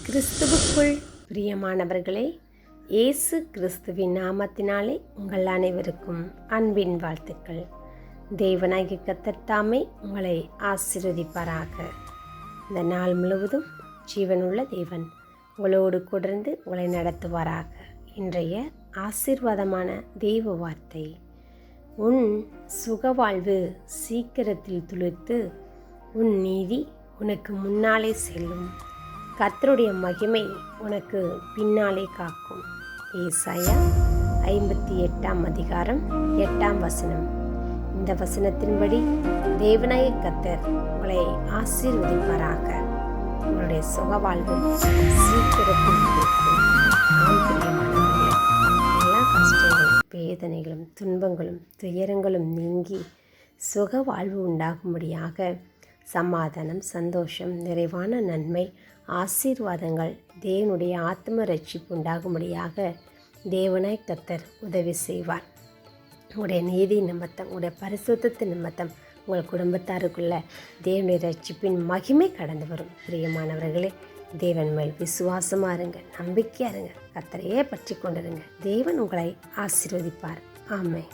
கிறிஸ்துவுக்குள் பிரியமானவர்களே, இயேசு கிறிஸ்துவின் நாமத்தினாலே உங்கள் அனைவருக்கும் அன்பின் வாழ்த்துக்கள். தேவனாகிய கர்த்தர் தாமே உங்களை ஆசீர்வதிப்பாராக. இந்த நாள் முழுவதும் ஜீவனுள்ள தேவன் உங்களோடு தொடர்ந்து உங்களை நடத்துவாராக. இன்றைய ஆசீர்வாதமான தெய்வ வார்த்தை: உன் சுகவாழ்வு சீக்கிரத்தில் துளிர்த்து உன் நீதி உனக்கு முன்னாலே செல்லும். கர்த்தருடைய மகிமை உனக்கு பின்னாலே காக்கும். ஏசாயா 58:8. இந்த வசனத்தின்படி தேவனாகிய கர்த்தர் உங்களை ஆசீர்வதிப்பாராக. உங்களுடைய சுகவாழ்வு சீக்கிரத்தில் இருக்கும். எல்லா கஷ்டங்களும், வேதனைகளும், துன்பங்களும், துயரங்களும் நீங்கி சுகவாழ்வு உண்டாகும்படியாக சமாதானம், சந்தோஷம், நிறைவான நன்மை, ஆசீர்வாதங்கள், தேவனுடைய ஆத்ம ரட்சிப்பு உண்டாகும்படியாக தேவனாய் கர்த்தர் உதவி செய்வார். உங்களுடைய நீதி நிமித்தம், உங்களுடைய பரிசுத்தத்தின் நிமித்தம் உங்கள் குடும்பத்தாருக்குள்ள தேவனுடைய ரட்சிப்பின் மகிமை கடந்து வரும். பிரியமானவர்களே, தேவன் மேல் விசுவாசமாக இருங்க, நம்பிக்கையாக இருங்க, கர்த்தரையே பற்றி கொண்டிருங்க. தேவன் உங்களை ஆசீர்வதிப்பார். ஆமென்.